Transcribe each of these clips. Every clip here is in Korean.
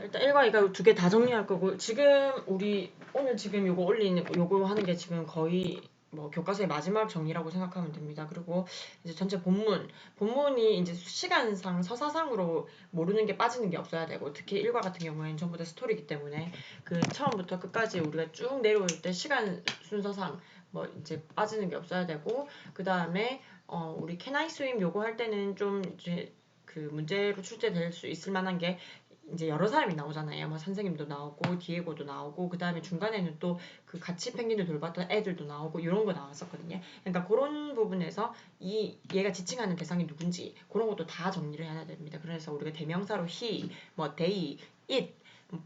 일단 1과 2가 두 개 다 정리할 거고 지금 우리 오늘 지금 요거 올리는 요거 하는 게 지금 거의 뭐 교과서의 마지막 정리라고 생각하면 됩니다. 그리고 이제 전체 본문이 이제 시간상 서사상으로 모르는 게 빠지는 게 없어야 되고 특히 1과 같은 경우에는 전부 다 스토리이기 때문에 그 처음부터 끝까지 우리가 쭉 내려올 때 시간 순서상 뭐 이제 빠지는 게 없어야 되고 그 다음에 우리 Can I swim 요거 할 때는 좀 이제 그 문제로 출제될 수 있을 만한 게 이제 여러 사람이 나오잖아요. 뭐 선생님도 나오고 디에고도 나오고 그 다음에 중간에는 또 그 같이 펭귄을 돌봤던 애들도 나오고 이런 거 나왔었거든요. 그러니까 그런 부분에서 얘가 지칭하는 대상이 누군지 그런 것도 다 정리를 해야 됩니다. 그래서 우리가 대명사로 he, 뭐 they, it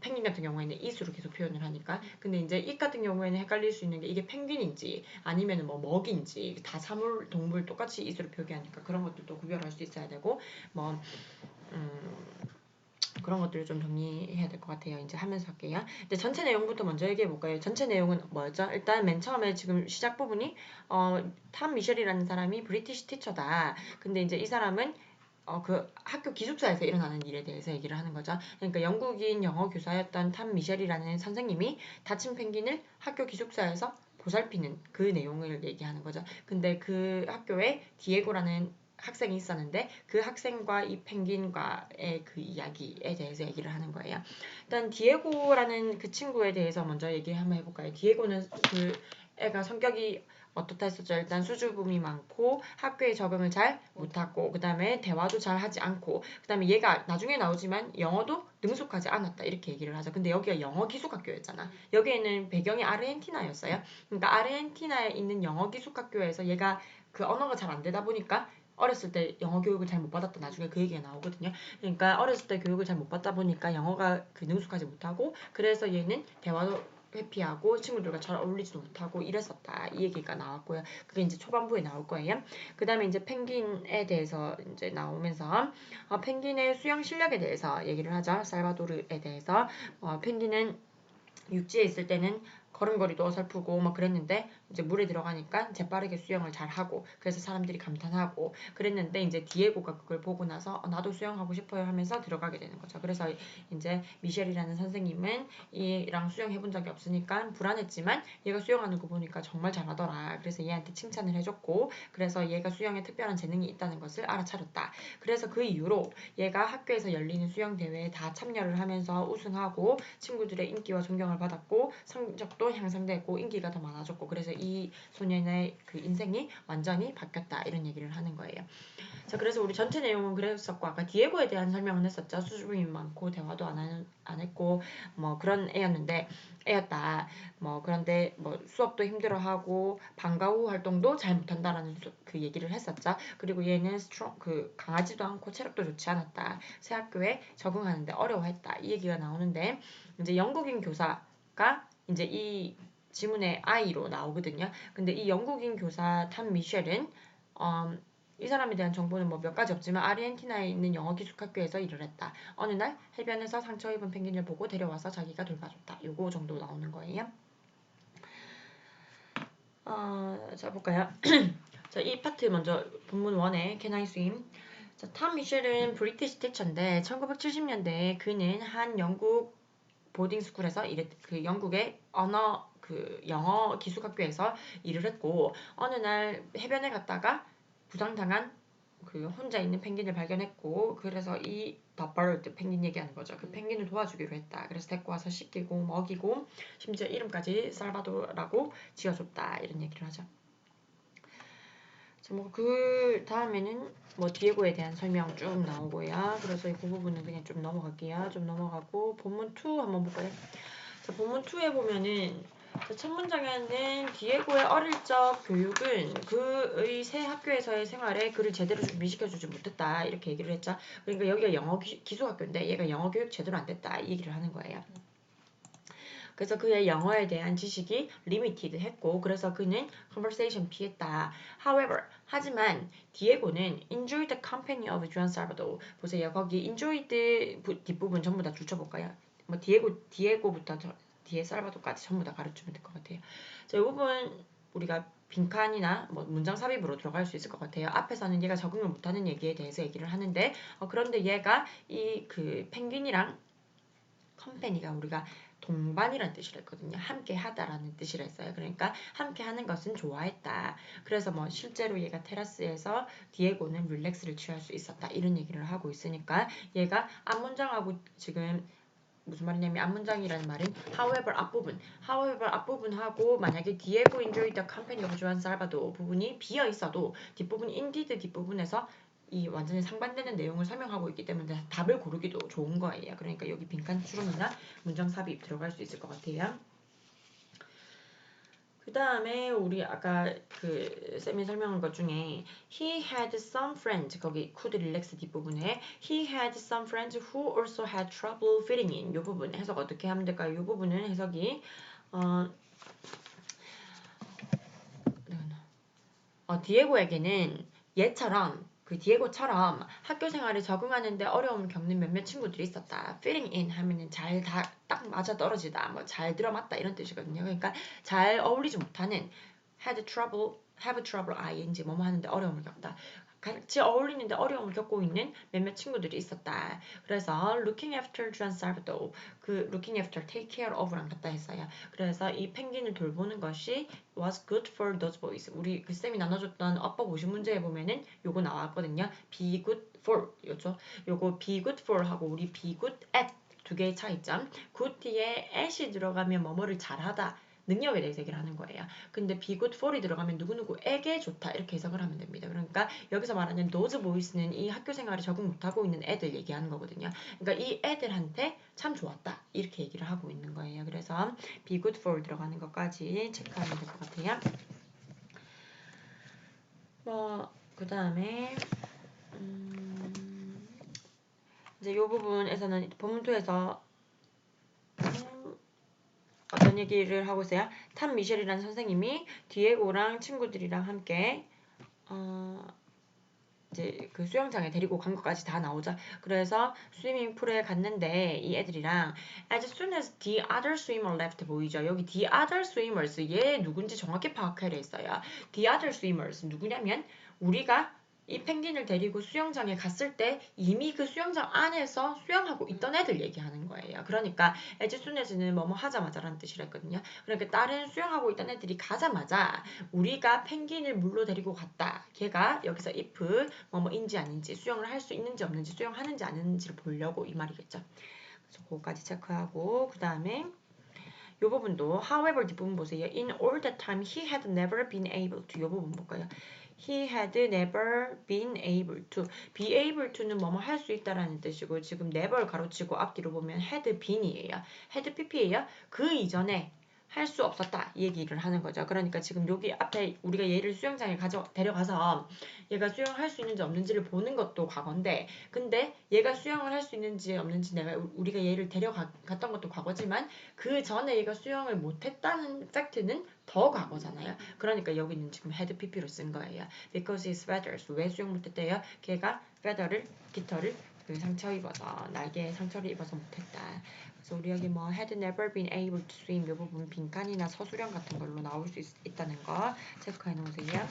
펭귄 같은 경우에는 it으로 계속 표현을 하니까 근데 이제 it 같은 경우에는 헷갈릴 수 있는 게 이게 펭귄인지 아니면은 뭐 먹인지 다 사물 동물 똑같이 it으로 표기하니까 그런 것들도 구별할 수 있어야 되고 뭐 그런 것들을 좀 정리해야 될 것 같아요. 이제 하면서 할게요. 근데 전체 내용부터 먼저 얘기해 볼까요? 전체 내용은 뭐였죠? 일단 맨 처음에 지금 시작 부분이 탐 미셸이라는 사람이 브리티시 티처다. 근데 이제 이 사람은 그 학교 기숙사에서 일어나는 일에 대해서 얘기를 하는 거죠. 그러니까 영국인 영어 교사였던 탐 미셸이라는 선생님이 다친 펭귄을 학교 기숙사에서 보살피는 그 내용을 얘기하는 거죠. 근데 그 학교에 디에고라는 학생이 있었는데 그 학생과 이 펭귄과의 그 이야기에 대해서 얘기를 하는 거예요. 일단 디에고라는 그 친구에 대해서 먼저 얘기 한번 해볼까요? 디에고는 그 애가 성격이 어떻다 했었죠. 일단 수줍음이 많고 학교에 적응을 잘 못하고 그 다음에 대화도 잘 하지 않고 그 다음에 얘가 나중에 나오지만 영어도 능숙하지 않았다 이렇게 얘기를 하죠. 근데 여기가 영어 기숙학교였잖아. 여기에는 배경이 아르헨티나였어요. 그러니까 아르헨티나에 있는 영어 기숙학교에서 얘가 그 언어가 잘 안 되다 보니까 어렸을 때 영어 교육을 잘 못 받았다 나중에 그 얘기가 나오거든요. 그러니까 어렸을 때 교육을 잘 못 받다 보니까 영어가 그 능숙하지 못하고 그래서 얘는 대화도 회피하고 친구들과 잘 어울리지도 못하고 이랬었다 이 얘기가 나왔고요. 그게 이제 초반부에 나올 거예요. 그 다음에 이제 펭귄에 대해서 이제 나오면서 펭귄의 수영 실력에 대해서 얘기를 하죠. 살바도르에 대해서 펭귄은 육지에 있을 때는 걸음걸이도 어설프고 막 그랬는데 이제 물에 들어가니까 재빠르게 수영을 잘 하고 그래서 사람들이 감탄하고 그랬는데 이제 디에고가 그걸 보고 나서 나도 수영하고 싶어요 하면서 들어가게 되는 거죠. 그래서 이제 미셸이라는 선생님은 얘랑 수영해본 적이 없으니까 불안했지만 얘가 수영하는 거 보니까 정말 잘하더라. 그래서 얘한테 칭찬을 해줬고 그래서 얘가 수영에 특별한 재능이 있다는 것을 알아차렸다. 그래서 그 이후로 얘가 학교에서 열리는 수영 대회에 다 참여를 하면서 우승하고 친구들의 인기와 존경을 받았고 성적도 향상되고 인기가 더 많아졌고 그래서 이 소년의 그 인생이 완전히 바뀌었다 이런 얘기를 하는 거예요. 자 그래서 우리 전체 내용은 그랬었고 아까 디에고에 대한 설명은 했었죠. 수줍음이 많고 대화도 안 했고 뭐 그런 애였다. 뭐 그런데 뭐 수업도 힘들어하고 방과 후 활동도 잘 못한다라는 그 얘기를 했었죠. 그리고 얘는 그 강하지도 않고 체력도 좋지 않았다. 새 학교에 적응하는데 어려워했다. 이 얘기가 나오는데 이제 영국인 교사가 이제 이 지문의 I로 나오거든요. 근데 이 영국인 교사 탐 미셸은 이 사람에 대한 정보는 뭐 몇 가지 없지만 아르헨티나에 있는 영어 기숙학교에서 일을 했다. 어느 날 해변에서 상처 입은 펭귄을 보고 데려와서 자기가 돌봐줬다. 요거 정도 나오는 거예요. 자 볼까요? 자, 이 파트 먼저 본문 1에 Can I swim? 자, 탐 미셸은 브리티시 티처인데 1970년대에 그는 한 영국 보딩스쿨에서 그 영국의 영어 기숙학교에서 일을 했고 어느 날 해변에 갔다가 부상당한 그 혼자 있는 펭귄을 발견했고 그래서 이 The Bird 펭귄 얘기하는 거죠. 그 펭귄을 도와주기로 했다. 그래서 데리고 와서 씻기고 먹이고 심지어 이름까지 살바도라고 지어줬다 이런 얘기를 하죠. 뭐 그 다음에는 뭐 디에고에 대한 설명 쭉 나오고요. 그래서 그 부분은 그냥 좀 넘어갈게요. 좀 넘어가고 본문 2 한번 볼까요? 자, 본문 2에 보면은 첫 문장에는 디에고의 어릴 적 교육은 그의 새 학교에서의 생활에 그를 제대로 준비시켜주지 못했다 이렇게 얘기를 했죠. 그러니까 여기가 영어 기숙학교인데 얘가 영어 교육 제대로 안 됐다 이 얘기를 하는 거예요. 그래서 그의 영어에 대한 지식이 limited 했고 그래서 그는 conversation 피했다. However, 하지만 디에고는 enjoyed the company of Juan Salvador. 보세요. 거기 enjoyed 뒷부분 전부 다 줄쳐볼까요? 뭐 디에고부터 뒤에 살바도까지 전부 다 가르치면 될 것 같아요. 자, 이 부분 우리가 빈칸이나 뭐 문장 삽입으로 들어갈 수 있을 것 같아요. 앞에서는 얘가 적응을 못하는 얘기에 대해서 얘기를 하는데 그런데 얘가 이 그 펭귄이랑 컴퍼니가 우리가 동반이라는 뜻이라 했거든요. 함께 하다라는 뜻이라 했어요. 그러니까 함께 하는 것은 좋아했다. 그래서 뭐 실제로 얘가 테라스에서 디에고는 릴렉스를 취할 수 있었다. 이런 얘기를 하고 있으니까 얘가 앞문장하고 지금 무슨 말이냐면 앞문장이라는 말은 however 앞부분하고 만약에 디에고 enjoyed the company of Juan Salvador 부분이 비어 있어도 뒷부분 indeed 뒷부분에서 이 완전히 상반되는 내용을 설명하고 있기 때문에 답을 고르기도 좋은 거예요. 그러니까 여기 빈칸 추론이나 문장 삽입 들어갈 수 있을 것 같아요. 그 다음에 우리 아까 그 쌤이 설명한 것 중에 he had some friends 거기 could relax 뒷부분에 he had some friends who also had trouble fitting in 이 부분 해석 어떻게 하면 될까요? 이 부분은 해석이 디에고에게는 얘처럼 그 디에고처럼 학교 생활에 적응하는데 어려움을 겪는 몇몇 친구들이 있었다. fitting in 하면은 잘 다 딱 맞아 떨어지다, 뭐 잘 들어맞다 이런 뜻이거든요. 그러니까 잘 어울리지 못하는 have trouble ing 뭐뭐 하는데 어려움을 겪다. 같이 어울리는데 어려움을 겪고 있는 몇몇 친구들이 있었다. 그래서 looking after Juan Salvador 그 looking after, take care of랑 같다 했어요. 그래서 이 펭귄을 돌보는 것이 was good for those boys. 우리 그 쌤이 나눠줬던 어법 50 문제에 보면은 요거 나왔거든요. be good for 였죠. 요거 be good for 하고 우리 be good at 두 개의 차이점. good 뒤에 at이 들어가면 뭐뭐를 잘하다. 능력에 대해서 얘기를 하는 거예요. 근데 be good for이 들어가면 누구누구에게 좋다 이렇게 해석을 하면 됩니다. 그러니까 여기서 말하는 those boys는 이 학교 생활에 적응 못하고 있는 애들 얘기하는 거거든요. 그러니까 이 애들한테 참 좋았다 이렇게 얘기를 하고 있는 거예요. 그래서 be good for 들어가는 것까지 체크하면 될 것 같아요. 그 다음에 이제 이 부분에서는 본문토에서 어떤 얘기를 하고 있어요? 탐 미셸이라는 선생님이 디에고랑 친구들이랑 함께 이제 그 수영장에 데리고 간 것까지 다 나오죠. 그래서 스위밍풀에 갔는데 이 애들이랑 as soon as the other swimmer left 보이죠. 여기 the other swimmers 얘 누군지 정확히 파악해야 했어요. the other swimmers 누구냐면 우리가 이 펭귄을 데리고 수영장에 갔을 때 이미 그 수영장 안에서 수영하고 있던 애들 얘기하는 거예요. 그러니까 as soon as는 뭐뭐 하자마자라는 뜻이랬거든요. 그러니까 다른 수영하고 있던 애들이 가자마자 우리가 펭귄을 물로 데리고 갔다. 걔가 여기서 if 뭐뭐인지 아닌지 수영을 할 수 있는지 없는지 수영하는지 안 하는지를 보려고 이 말이겠죠. 그래서 그거까지 체크하고 그 다음에 이 부분도 however 뒷부분 보세요. In all that time he had never been able to 이 부분 볼까요? He had never been able to. be able to는 뭐뭐 할 수 있다라는 뜻이고 지금 never 가로치고 앞뒤로 보면 had been이에요. had pp예요. 그 이전에 할 수 없었다 이 얘기를 하는 거죠. 그러니까 지금 여기 앞에 우리가 얘를 수영장에 데려가서 얘가 수영할 수 있는지 없는지를 보는 것도 과거인데 근데 얘가 수영을 할 수 있는지 없는지 우리가 얘를 데려갔던 것도 과거지만 그 전에 얘가 수영을 못했다는 팩트는 더 과거잖아요. 그러니까 여기는 지금 had pp로 쓴 거예요. Because his feathers 왜 수영 못했대요? 걔가 깃털을 그 상처 입어서 날개에 상처를 입어서 못했다. 그래서 우리 여기 뭐 had never been able to swim 이 부분 빈칸이나 서술형 같은 걸로 나올 수 있다는 거 체크해 놓으세요.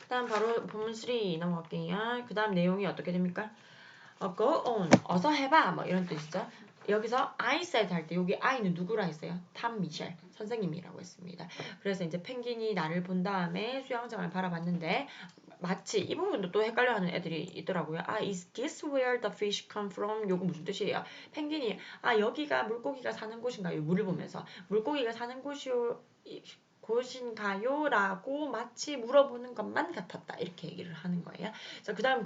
그 다음 바로 본문 3 넘어갈게요. 그 다음 내용이 어떻게 됩니까? go on 어서 해봐 뭐 이런 뜻이죠. 여기서 I said 할 때 여기 I는 누구라 했어요? 탐 미셸 선생님이라고 했습니다. 그래서 이제 펭귄이 나를 본 다음에 수영장을 바라봤는데 마치 이 부분도 또 헷갈려하는 애들이 있더라고요. is this where the fish come from? 요거 무슨 뜻이에요? 펭귄이 여기가 물고기가 사는 곳인가요? 물을 보면서 물고기가 사는 곳인가요? 라고 마치 물어보는 것만 같았다. 이렇게 얘기를 하는 거예요. 자, 그 다음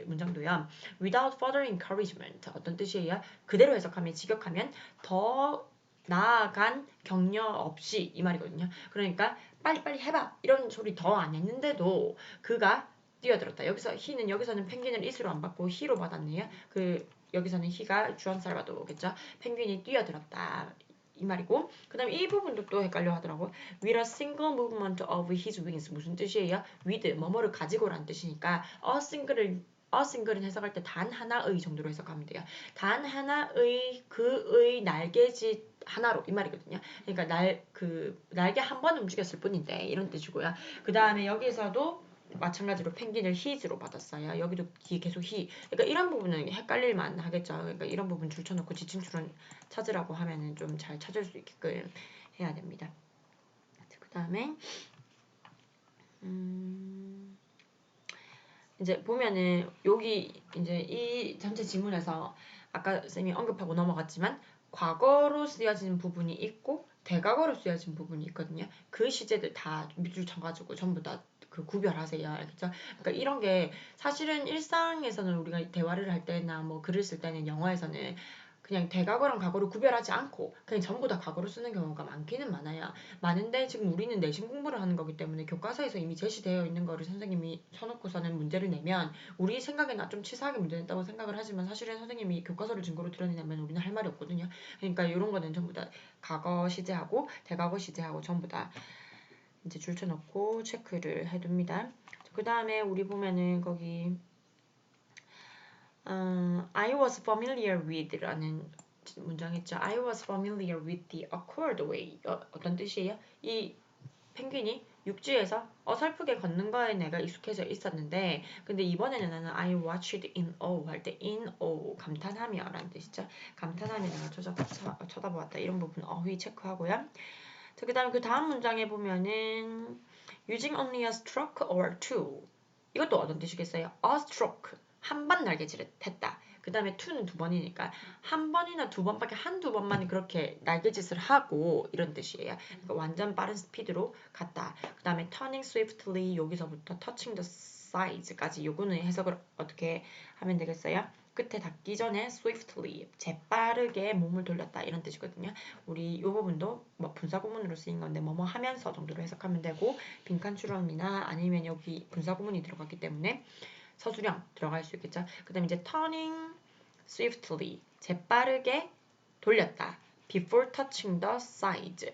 문장도요. Without further encouragement. 어떤 뜻이에요? 그대로 해석하면, 직역하면 더 나아간 격려 없이 이 말이거든요. 그러니까 빨리빨리 해봐. 이런 소리 더 안 했는데도 그가 뛰어들었다. 여기서는 펭귄을 is로 안 받고 he로 받았네요. 여기서는 he가 주한 살바도겠죠. 펭귄이 뛰어들었다. 이 말이고 그 다음에 이 부분도 또 헷갈려 하더라고. With a single movement of his wings 무슨 뜻이에요? with 뭐뭐를 가지고라는 뜻이니까 a single은 해석할 때 단 하나의 정도로 해석하면 돼요. 단 하나의 그의 날개짓 하나로 이 말이거든요. 그러니까 날개 한 번 움직였을 뿐인데 이런 뜻이고요. 그 다음에 여기서도 마찬가지로 펭귄을 his로 받았어요. 여기도 뒤에 계속 he. 그러니까 이런 부분은 헷갈릴만 하겠죠. 그러니까 이런 부분 줄쳐놓고 지칭출은 찾으라고 하면은 좀 잘 찾을 수 있게끔 해야 됩니다. 그 다음에 이제 보면은 여기 이제 이 전체 지문에서 아까 쌤이 언급하고 넘어갔지만 과거로 쓰여진 부분이 있고 대과거로 쓰여진 부분이 있거든요. 그 시제들 다 밑줄 쳐가지고 전부 다 그 구별하세요. 알겠죠? 그러니까 이런 게 사실은 일상에서는 우리가 대화를 할 때나 뭐 글을 쓸 때는 영어에서는 그냥 대과거랑 과거를 구별하지 않고 그냥 전부 다 과거로 쓰는 경우가 많기는 많아요. 많은데 지금 우리는 내신 공부를 하는 거기 때문에 교과서에서 이미 제시되어 있는 거를 선생님이 쳐놓고서는 문제를 내면 우리 생각에나 좀 치사하게 문제 냈다고 생각을 하지만 사실은 선생님이 교과서를 증거로 드러내면 우리는 할 말이 없거든요. 그러니까 이런 거는 전부 다 과거 시제하고 대과거 시제하고 전부 다 이제 줄쳐놓고 체크를 해둡니다. 그 다음에 우리 보면은 거기 I was familiar with라는 문장 있죠. I was familiar with the awkward way. 어떤 뜻이에요? 이 펭귄이 육지에서 어설프게 걷는 거에 내가 익숙해져 있었는데 근데 이번에는 나는 I watched in awe 할 때 in awe 감탄하며 라는 뜻이죠. 감탄하며 내가 쳐다보았다. 이런 부분 어휘 체크하고요. 그 다음에 그 다음 문장에 보면은 using only a stroke or two 이것도 어떤 뜻이겠어요? a stroke 한 번 날개질을 했다. 그 다음에 to는 두 번이니까 한 번이나 두 번밖에 한두 번만 그렇게 날개짓을 하고 이런 뜻이에요. 그러니까 완전 빠른 스피드로 갔다. 그 다음에 turning swiftly 여기서부터 touching the side까지 요거는 해석을 어떻게 하면 되겠어요? 끝에 닿기 전에 swiftly 재빠르게 몸을 돌렸다 이런 뜻이거든요. 우리 이 부분도 뭐 분사구문으로 쓰인 건데 뭐뭐 하면서 정도로 해석하면 되고 빈칸 추론이나 아니면 여기 분사구문이 들어갔기 때문에 서술형 들어갈 수 있겠죠. 그 다음에 이제 turning swiftly 재빠르게 돌렸다. before touching the sides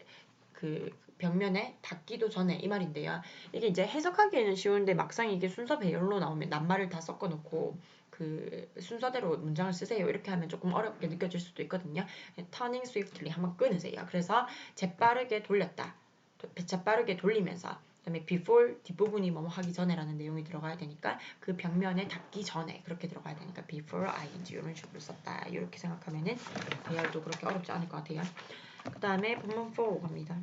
그 벽면에 닿기도 전에 이 말인데요. 이게 이제 해석하기에는 쉬운데 막상 이게 순서 배열로 나오면 낱말을 다 섞어놓고 그 순서대로 문장을 쓰세요. 이렇게 하면 조금 어렵게 느껴질 수도 있거든요. turning swiftly 한번 끊으세요. 그래서 재빠르게 돌렸다. 재빠르게 돌리면서 그다음에 before 뒷부분이 뭐뭐 하기 전에라는 내용이 들어가야 되니까 그 벽면에 닿기 전에 그렇게 들어가야 되니까 before ing 이런 식으로 썼다. 이렇게 생각하면은 배열도 그렇게 어렵지 않을 것 같아요. 그 다음에 본문 4 갑니다.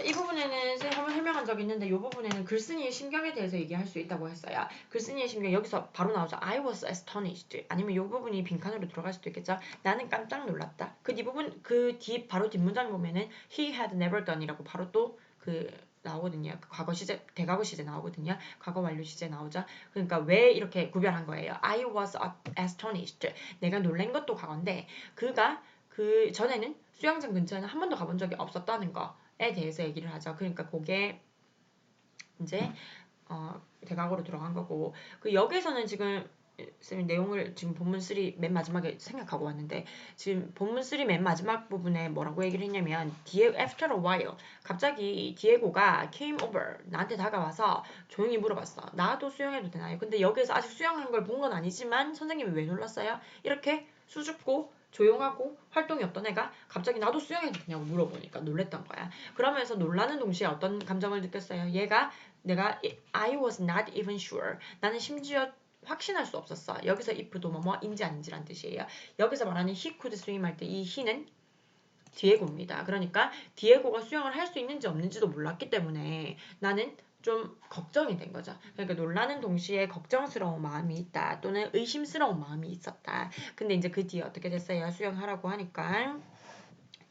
이 부분에는 한번 설명한 적이 있는데 이 부분에는 글쓴이의 심경에 대해서 얘기할 수 있다고 했어요. 글쓴이의 심경 여기서 바로 나오죠. I was astonished. 아니면 이 부분이 빈칸으로 들어갈 수도 있겠죠. 나는 깜짝 놀랐다. 그 뒷부분 그 뒤 바로 뒷문장 보면은 he had never done이라고 바로 또 그 나오거든요. 그 과거 시제 대과거 시제 나오거든요. 과거 완료 시제 나오죠. 그러니까 왜 이렇게 구별한 거예요. I was astonished. 내가 놀란 것도 과거인데 그가 그 전에는 수영장 근처에는 한 번도 가본 적이 없었다는 거에 대해서 얘기를 하죠. 그러니까 그게 이제 대각으로 들어간 거고 그 여기서는 지금 쌤이 내용을 지금 본문 3 맨 마지막에 생각하고 왔는데 지금 본문 3 맨 마지막 부분에 뭐라고 얘기를 했냐면 after a while 갑자기 디에고가 came over 나한테 다가와서 조용히 물어봤어. 나도 수영해도 되나요? 근데 여기서 아직 수영한 걸 본 건 아니지만 선생님이 왜 놀랐어요? 이렇게 수줍고 조용하고 활동이 없던 애가 갑자기 나도 수영해도 되냐고 물어보니까 놀랬던 거야. 그러면서 놀라는 동시에 어떤 감정을 느꼈어요? 얘가 내가 I was not even sure. 나는 심지어 확신할 수 없었어. 여기서 if도 뭐뭐인지 아닌지란 뜻이에요. 여기서 말하는 he could swim 할 때 이 he는 디에고입니다. 그러니까 디에고가 수영을 할 수 있는지 없는지도 몰랐기 때문에 나는 좀 걱정이 된 거죠. 그러니까 놀라는 동시에 걱정스러운 마음이 있다. 또는 의심스러운 마음이 있었다. 근데 이제 그 뒤에 어떻게 됐어요? 수영하라고 하니까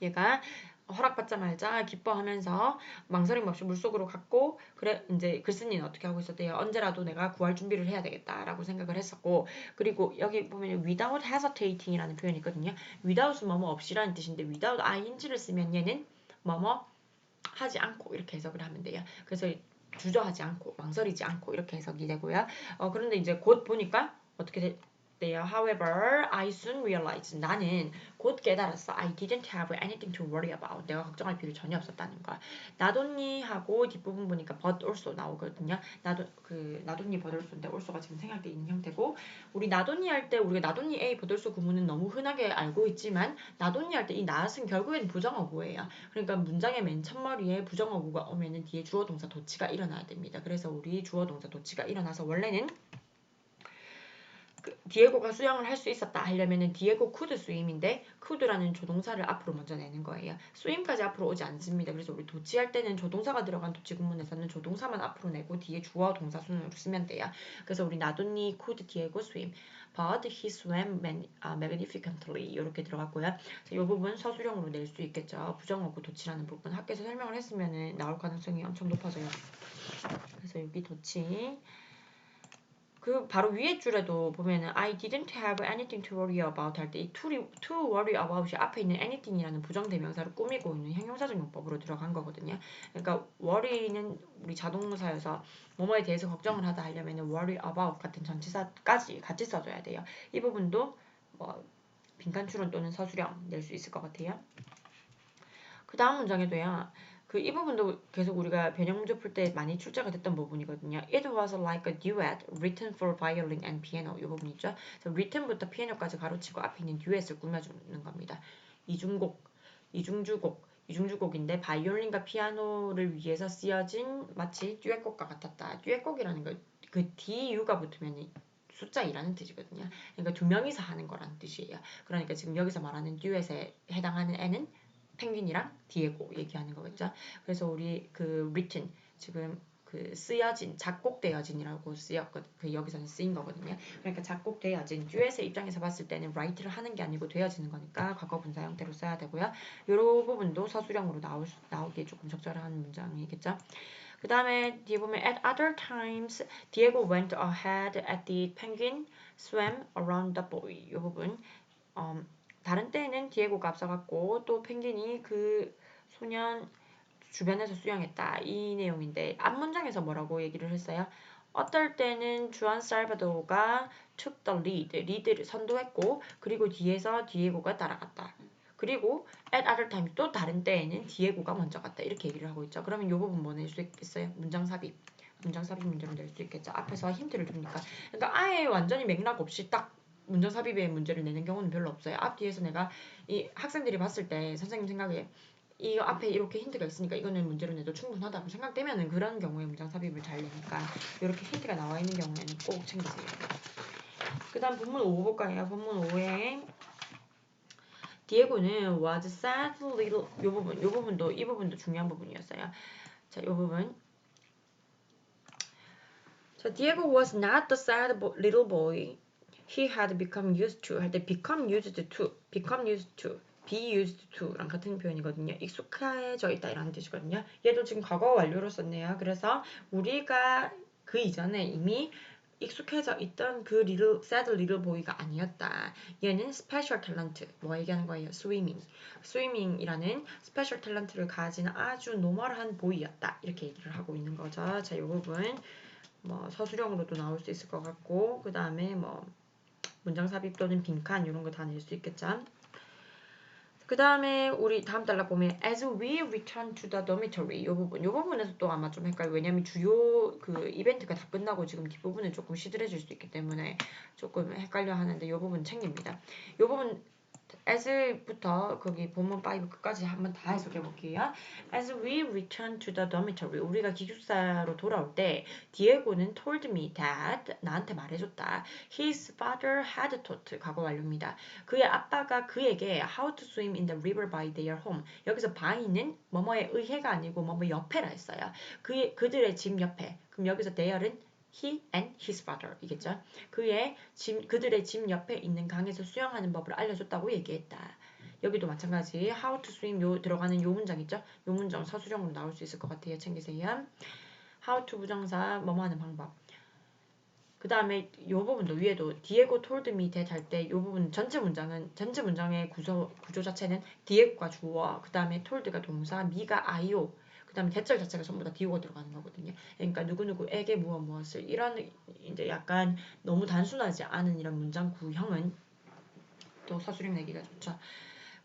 얘가 허락받자마자 기뻐하면서 망설임 없이 물속으로 갔고 그래 이제 글쓴이는 어떻게 하고 있었대요. 언제라도 내가 구할 준비를 해야 되겠다라고 생각을 했었고 그리고 여기 보면 without hesitating이라는 표현이 있거든요. without 뭐뭐 없이라는 뜻인데 without ing를 쓰면 얘는 뭐뭐 하지 않고 이렇게 해석을 하면 돼요. 그래서 주저하지 않고 망설이지 않고 이렇게 해석이 되고요. 그런데 이제 곧 보니까 어떻게 However, I soon realized 나는 곧 깨달았어. I didn't have anything to worry about. 내가 걱정할 필요 전혀 없었다는 거야. not only 하고 뒷부분 보니까 but also 나오거든요. not only but also인데 also가 지금 생략돼 있는 형태고 우리 not only 할 때 우리가 not only A but also 구문은 너무 흔하게 알고 있지만 not only 할 때 이 not은 결국엔 부정어구예요. 그러니까 문장의 맨 첫머리에 부정어구가 오면은 뒤에 주어 동사 도치가 일어나야 됩니다. 그래서 우리 주어 동사 도치가 일어나서 원래는 디에고가 수영을 할 수 있었다 하려면은 디에고 could swim인데 could라는 조동사를 앞으로 먼저 내는 거예요. swim까지 앞으로 오지 않습니다. 그래서 우리 도치할 때는 조동사가 들어간 도치 구문에서는 조동사만 앞으로 내고 뒤에 주어 동사 순으로 쓰면 돼요. 그래서 우리 not only could Diego swim, but he swam magnificently 이렇게 들어갔고요. 이 부분 서술형으로 낼 수 있겠죠. 부정어구 도치라는 부분 학교에서 설명을 했으면은 나올 가능성이 엄청 높아져요. 그래서 여기 도치 그 바로 위에 줄에도 보면은 I didn't have anything to worry about 할 때 이 to worry about이 앞에 있는 anything이라는 부정대명사를 꾸미고 있는 형용사적 용법으로 들어간 거거든요. 그러니까 worry는 우리 자동사여서 뭐뭐에 대해서 걱정을 하다 하려면은 worry about 같은 전치사까지 같이 써줘야 돼요. 이 부분도 뭐 빈칸 추론 또는 서술형 낼 수 있을 것 같아요. 그 다음 문장에도요. 이 부분도 계속 우리가 변형 문제 풀 때 많이 출제가 됐던 부분이거든요. It was like a duet written for violin and piano. 이 부분 있죠. 그래서 written부터 피아노까지 가로치고 앞에 있는 duet을 꾸며주는 겁니다. 이중주곡인데 바이올린과 피아노를 위해서 쓰여진 마치 듀엣곡과 같았다. 듀엣곡이라는 거 그 DU가 붙으면 숫자 2라는 뜻이거든요. 그러니까 두 명이서 하는 거라는 뜻이에요. 그러니까 지금 여기서 말하는 듀엣에 해당하는 애는 펭귄이랑 디에고 얘기하는 거겠죠. 그래서 우리 written 지금 쓰여진 작곡되어진이라고 쓰였거든. 여기서는 쓰인 거거든요. 그러니까 작곡되어진 듀엣의 입장에서 봤을 때는 write를 하는 게 아니고 되어지는 거니까 과거 분사 형태로 써야 되고요. 이 부분도 서술형으로 나오기에 조금 적절한 문장이겠죠. 그 다음에 뒤에 보면 at other times Diego went ahead at the penguin swam around the buoy. 이 부분 다른 때에는 디에고가 앞서갔고 또 펭귄이 소년 주변에서 수영했다. 이 내용인데 앞문장에서 뭐라고 얘기를 했어요? 어떨 때는 주안 살바도가 took the lead를 선도했고 그리고 뒤에서 디에고가 따라갔다. 그리고 at other times 또 다른 때에는 디에고가 먼저 갔다. 이렇게 얘기를 하고 있죠. 그러면 이 부분 뭐 낼 수 있겠어요? 문장 삽입 문제로 낼 수 있겠죠. 앞에서 힌트를 줍니까? 그러니까 아예 완전히 맥락 없이 딱 문장 삽입의 문제를 내는 경우는 별로 없어요. 앞뒤에서 내가 이 학생들이 봤을 때 선생님 생각에 이 앞에 이렇게 힌트가 있으니까 이거는 문제로 내도 충분하다고 생각되면은 그런 경우에 문장 삽입을 잘 내니까 이렇게 힌트가 나와 있는 경우에는 꼭 챙기세요. 그 다음 본문 5 볼까요? 본문 5에 디에고는 was sad little 이 부분도 중요한 부분이었어요. 자, 이 부분 자, Diego was not the sad little boy he had become used to 할 때 become used to be used to랑 같은 표현이거든요. 익숙해져 있다 이라는 뜻이거든요. 얘도 지금 과거 완료로 썼네요. 그래서 우리가 그 이전에 이미 익숙해져 있던 그 sad little boy가 아니었다. 얘는 스페셜 탤런트, 뭐 얘기하는 거예요? 스위밍이라는 스페셜 탤런트를 가진 아주 노멀한 보이였다. 이렇게 얘기를 하고 있는 거죠. 자, 이 부분 뭐 서술형으로도 나올 수 있을 것 같고 그 다음에 뭐 문장 삽입 또는 빈칸 이런 거 다 낼 수 있겠죠. 그 다음에 우리 다음 달락 보면 as we return to the dormitory 이 부분에서 또 아마 좀 헷갈려. 왜냐면 주요 이벤트가 다 끝나고 지금 뒷부분은 조금 시들해질 수 있기 때문에 조금 헷갈려 하는데 이 부분 챙깁니다. 이 부분 as부터 거기 본문 5 끝까지 한번 다 해석해 볼게요. As we return to the dormitory 우리가 기숙사로 돌아올 때 디에고는 told me that 나한테 말해줬다. His father had taught 과거 완료입니다. 그의 아빠가 그에게 how to swim in the river by their home 여기서 by는 뭐뭐에 의해가 아니고 뭐뭐 옆에라 했어요. 그들의 집 옆에 그럼 여기서 there은 he and his father 이겠죠. 그들의 집 옆에 있는 강에서 수영하는 법을 알려줬다고 얘기했다. 여기도 마찬가지 how to swim 들어가는 요 문장 있죠. 요 문장 서술형으로 나올 수 있을 것 같아요. 챙기세요. how to 부정사 뭐뭐 하는 방법. 그 다음에 요 부분도 위에도 디에고 told me that 할 때 요 부분 전체 문장의 구조 자체는 디에고가 주어 그 다음에 told가 동사 미가 아이오 그 그다음에 대절 자체가 전부 다 디오가 들어가는 거거든요. 그러니까 누구누구에게 무엇을 이런 이제 약간 너무 단순하지 않은 이런 문장 구형은 또 서술형 내기가 좋죠.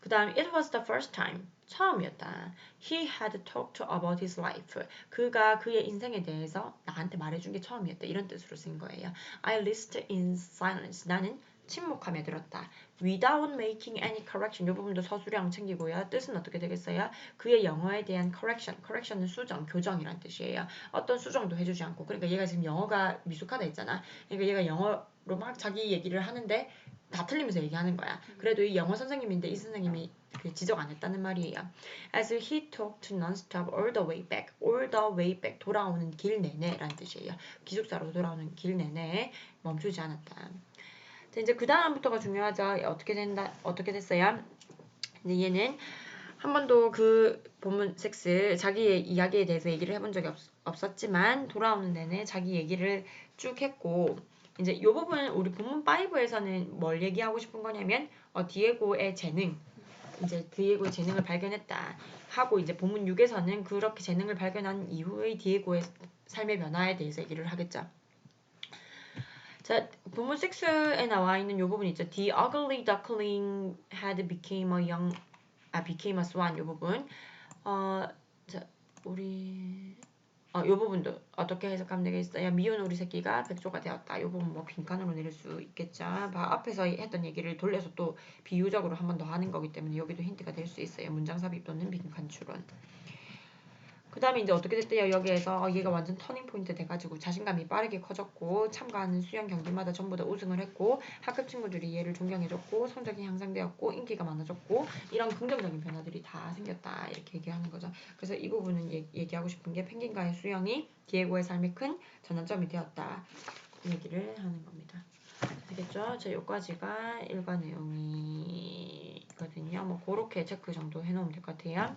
그다음 it was the first time 처음이었다. He had talked about his life. 그가 그의 인생에 대해서 나한테 말해준 게 처음이었다. 이런 뜻으로 쓴 거예요. I listened in silence. 나는 침묵하며 들었다. Without making any correction. 이 부분도 서술형 챙기고요. 뜻은 어떻게 되겠어요? 그의 영어에 대한 correction. correction은 수정, 교정이란 뜻이에요. 어떤 수정도 해주지 않고. 그러니까 얘가 지금 영어가 미숙하다 했잖아. 그러니까 얘가 영어로 막 자기 얘기를 하는데 다 틀리면서 얘기하는 거야. 그래도 이 영어 선생님인데 이 선생님이 그 지적 안 했다는 말이에요. As he talked non-stop all the way back. all the way back. 돌아오는 길 내내라는 뜻이에요. 기숙사로 돌아오는 길 내내 멈추지 않았다. 자, 이제 그 다음부터가 중요하죠. 어떻게 됐어요? 이제 얘는 한 번도 그 본문 6 자기의 이야기에 대해서 얘기를 해본 적이 없었지만 돌아오는 내내 자기 얘기를 쭉 했고 이제 이 부분 우리 본문 5에서는 뭘 얘기하고 싶은 거냐면 디에고의 재능 이제 디에고의 재능을 발견했다 하고 이제 본문 6에서는 그렇게 재능을 발견한 이후의 디에고의 삶의 변화에 대해서 얘기를 하겠죠. 자, 본문 6에 나와 있는 이 부분 있죠. The ugly duckling had became a swan. 이 부분. 자, 이 부분도 어떻게 해석하면 되겠어요? 미운 우리 새끼가 백조가 되었다. 이 부분 뭐 빈칸으로 내릴 수 있겠죠. 앞에서 했던 얘기를 돌려서 또 비유적으로 한 번 더 하는 거기 때문에 여기도 힌트가 될 수 있어요. 문장 삽입 또는 빈칸 추론. 그 다음에 이제 어떻게 됐대요? 여기에서 얘가 완전 터닝 포인트 돼가지고 자신감이 빠르게 커졌고 참가하는 수영 경기마다 전부 다 우승을 했고 학급 친구들이 얘를 존경해줬고 성적이 향상되었고 인기가 많아졌고 이런 긍정적인 변화들이 다 생겼다 이렇게 얘기하는 거죠. 그래서 이 부분은 얘기하고 싶은 게 펭귄과의 수영이 디에고의 삶에 큰 전환점이 되었다 얘기를 하는 겁니다. 알겠죠? 자, 여기까지가 일과 내용이거든요. 뭐 그렇게 체크 정도 해놓으면 될 것 같아요.